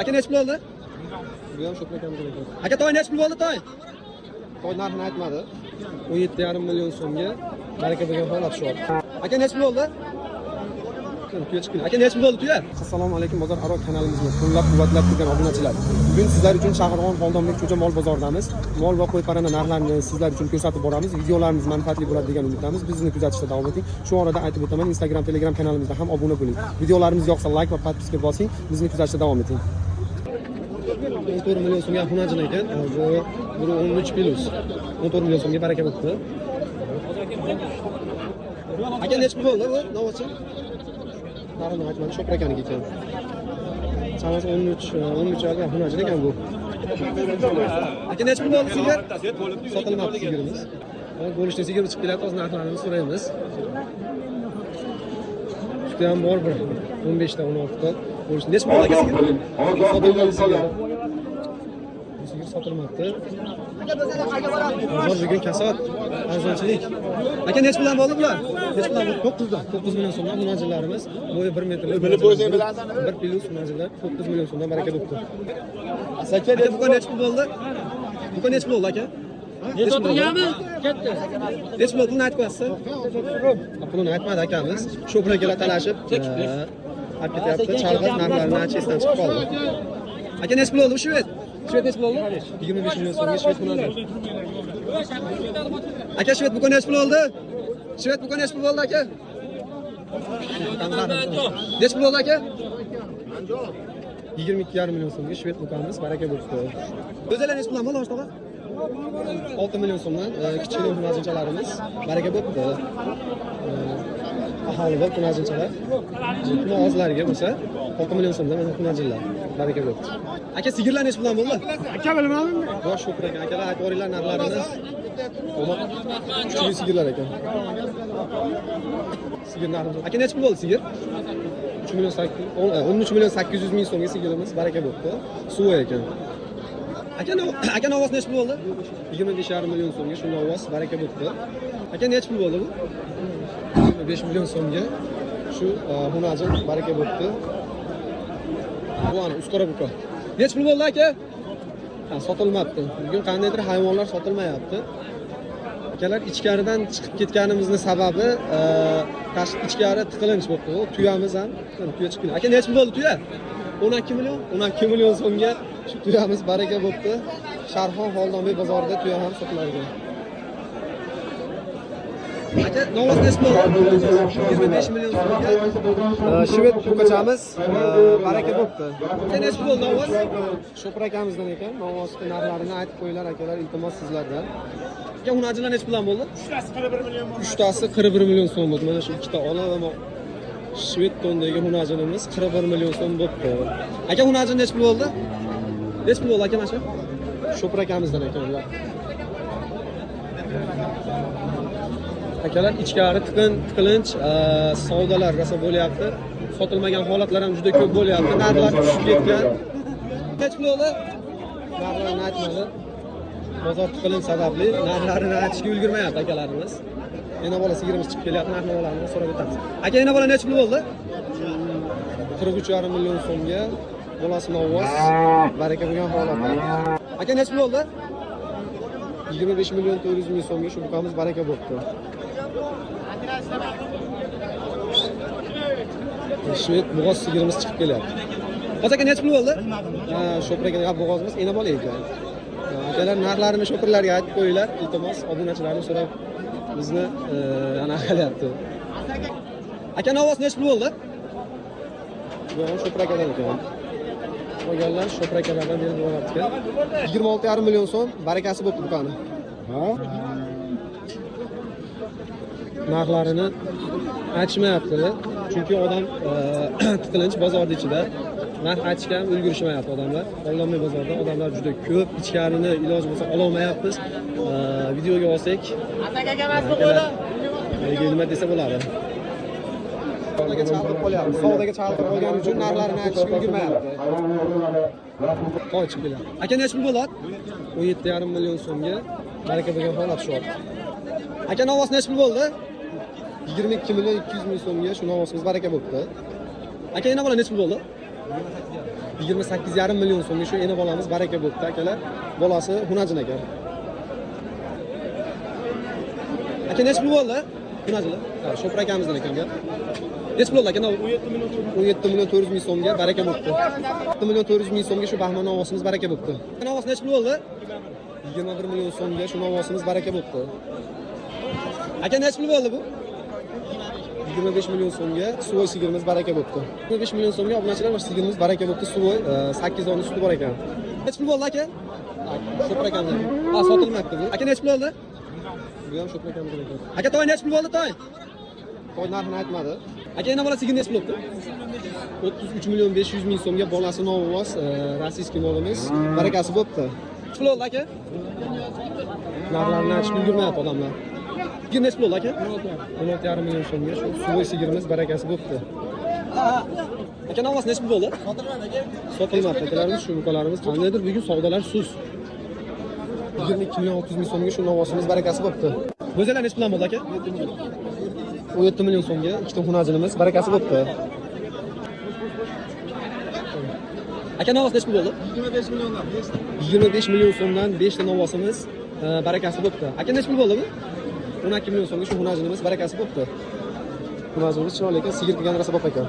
Aka nechi pul oldi? Bu ham Sho'pra akamizga ekan. Aka to'y nechi pul bo'ldi to'y? To'y narxini aytmadi. 17,5 million so'mga baraka bo'lgan holat shu. Aka nechi pul oldi? Tuya chiqdi. Aka nechi pul bo'ldi tuya? Assalomu alaykum bozor aro kanalimizga qo'llab-quvvatlab turgan obunachilar. Bugun sizlar uchun Shahridon Xoldonbek Xo'ja mol bozoridamiz. Mol va qo'y parranda narxlarini sizlar uchun ko'rsatib boramiz. Videolarimiz manfaatli bo'ladi degan umiddamiz. Bizni kuzatishda davom eting. Shu orada aytib o'taman, Instagram, Telegram kanalimizda ham obuna bo'ling. Videolarimiz yoqsa like va podpiska bosing. Bizni kuzatishda davom eting. 14 million so'mga xunajin ekan. Bu 13 plus. 14 million so'mga baraka bo'libdi. Aka nechi pul bo'ldi bu? Navochi? Narxini aytmadi, Sho'pra akaniki ekan. Chamasi 13 yo'lga xunajin ekan bu. Aka nechi pul bo'ldi sigir? Sotilmabdi sigirimiz. Bo'lishni sigir chiqib keladi, o'z narxlarini so'raymiz. Juda ham bor bir 15 ta 16 ta. Bo'lishni Nechi pul bo'ldi aka sigir? sotilmadi sigir. Sigir sotilmabdi. Bozor bugun kasod, arzonchilik. Aka nechi puldan bo'ldi bular? Nechi puldan bo'ldi? 9 dan 9 million so'mdan munojilarimiz, bo'yi 1 metr. Bilib o'zing bilasan. 1 plus munojilar 9 million so'mdan baraka bo'libdi. Aka bu nechi pul bo'ldi? Bu nechi pul bo'ldi aka? Nechi o'tirganmi? Ketdi. Nechi pul pulni aytib qo'yasiz? Pulini aytmadi akamiz. Sho'pra kelar talashib, olib ketyapti. Chalg'ib narxlarini achesdan chiqib qoldi. Aka nechi pul bo'ldi bu shved? Shved nechi pul bo'ldi? 25 million so'mga shved munojat. Aka shved bu nechi pul bo'ldi? Shved bu nechi pul bo'ldi aka? Nechi pul bo'ldi aka? 22,5 million so'mga shved bukamiz baraka bo'libdi. O'zinglar nechi puldan bo'ldi boshqa? 6 million so'mdan kichkina hunajinchalarimiz baraka bo'libdi. Aholi bor hunajinchalar. Buni ozlariga bo'lsa 6 million so'mdan mana hunajinlar baraka bo'libdi. Aka sigirlar nechi puldan bo'ldi? Aka bilmadim. Bosh Sho'pra aka, akalar aytib boringlar narxlarini. Kuchli sigirlar ekan. Sigir narxi. Aka nechi pul bo'ldi sigir? 13 million 800 ming so'mga sigirimiz baraka bo'libdi. Suvi ekan. Aka novos nechi pul bo'ldi? 25,5 million so'mga shu novos baraka bo'libdi. Aka nechi pul bo'ldi bu? 25 million so'mga shu hunajin baraka bo'libdi. Bu ana Uskora buka. Nechi pul bo'ldi aka? Sotilmabdi. Bugun qandaydir hayvonlar sotilmayapti. Akalar ichkaridan chiqib ketganimizni sababi ichkari tiqilinch bo'libdi. Tuyamiz ham tuya chiqdi. Aka nechi pul bo'ldi tuya? 12 million, 12 million so'mga shu tuyamiz baraka bo'libdi. Sharxon Xoldonbek bozorida tuya ham sotilar ekan. Aka novos nechi pul bo'ldi? 25 million so'mga. Shved bukachamiz baraka bo'libdi. Aka nechi pul bo'ldi novos? Sho'pra akamizdan ekan. Novosning narxlarini aytib qo'yinglar akalar, iltimos sizlardan. Aka hunajinlar nechi puldan bo'ldi? 3tasi 41 million so'm bo'ldi. Mana shu ikkita ola va shved tondagi hunajinimiz 41 million so'm bo'libdi. Aka hunajin nechi pul bo'ldi? Nechi pul bo'ldi aka mana shu? Sho'pra akamizdan ekan ular. Akalar ichkari tiqilinch savdolar rosa bo'lyapti. Sotilmagan holatlar ham juda ko'p bo'lyapti. Narxlar tushib ketgan. Nechi pul bo'ldi? Narxlarni aytmadi. Bozor tiqilinch sababli narxlarini aytishga ulgurmayapti akalarimiz. Yana bola sigirimiz chiqib kelyapti, narxlarini so'rab o'tamiz. Aka yana bola nechi pul bo'ldi? 43,5 million so'mga bolasi novvos baraka bo'lgan holatda. Aka nechi pul bo'ldi? 25 million 400 ming so'mga shu bukamiz baraka bo'libdi. Shved bo'g'oz sigirimiz chiqib kelyapti. Hozir aka nechi pul bo'ldi? Sho'pra aka bo'g'ozimiz ena bola ekan. Akalar narxlarini sho'pirlarga aytib qo'yinglar, iltimos obunachilarni so'rab bizni anaqa qilyapti. Aka novos nechi pul bo'ldi? Bu ham Sho'pra akadan ekan. Qolganlar Sho'pra akalardan berib yuboryapti. 26,5 million so'm barakasi bo'libdi bukani. Narxlarini aytishmayapti. Chunki odam tiqilinch bozorning ichida. Narx aytishga ham ulgurishmayapti odamlar. Xoldonbek bozorida odamlar juda ko'p, ichkarini iloji bo'lsa ololmayapmiz. Videoga olsak, nima desa bo'ladi. Savdoga chaqirib qolyapti. Savdoga chaqirib qolgani uchun narxlarini aytishga ulgurmayapti. Qochib keladi. Aka nechi pul bo'ladi? 17,5 million so'mga baraka bo'lgan holat shu. Aka novos nechi pul bo'ldi? 22 million 200 ming so'mga shu novosimiz baraka bo'libdi. Aka yana bola nechi pul bo'ldi? 28,5 million so'mga shu eni bolamiz baraka bo'libdi akalar. Bolasi Hunajin aka. Aka necha pul bo'ldi? Hunajinlar. Ha, Shopir akamizdan ekan bu. Necha pul bo'ldi aka? 17 million 400 ming so'mga baraka bo'libdi. 17 million 400 ming so'mga shu Bahman ovosimiz baraka bo'libdi. Ovos necha pul bo'ldi? 21 million so'mga shu ovosimiz baraka bo'libdi. Aka necha pul bo'ldi bu? 25 million so'mga suvoy sigirimiz baraka bo'libdi. 25 million so'mga obunachilar va sigirimiz baraka bo'libdi. Suvoy 8 oylik suti bor ekan. Necha pul bo'ldi aka? Shopir akamdan. Ha, sotilmoqda bu. Aka necha pul bo'ldi? Bu ham Shopir akamdan ekan. Aka to'y necha pul bo'ldi to'y? To'y narxini aytmadi. Aka yana bola sigir necha pul bo'ldi? 33 million 500 ming so'mga bolasi Novovoz rossiyskiy molimiz barakasi bo'libdi. Necha pul bo'ldi aka? Narxlarni aytishga ulgurmayapti odamlar. Sigir necha pul bo'ldi aka? 16,5 million so'mga shu suvoy sigirimiz barakasi bo'libdi. Aka Novovoz necha pul bo'ldi? Sotilmadi aka. Sotilmadi akalarimiz, shu buqalarimiz qandaydir bugun savdolar sus. 22 million 600 ming so'mga shu Novosimiz barakasi bo'libdi. Bo'zalar necha puldan bo'ldi aka? 17 million so'mga ikkita xunajinimiz barakasi bo'libdi. Aka Novos necha pul bo'ldi? 25 milliondan 25 million so'mdan 5 ta Novosimiz barakasi bo'libdi. Aka necha pul bo'ldi bu? 12 million so'mga shu xunajinimiz barakasi bo'libdi. Xunajinimiz chiroyli ekan, sigir degan narsa bo'lib ekan.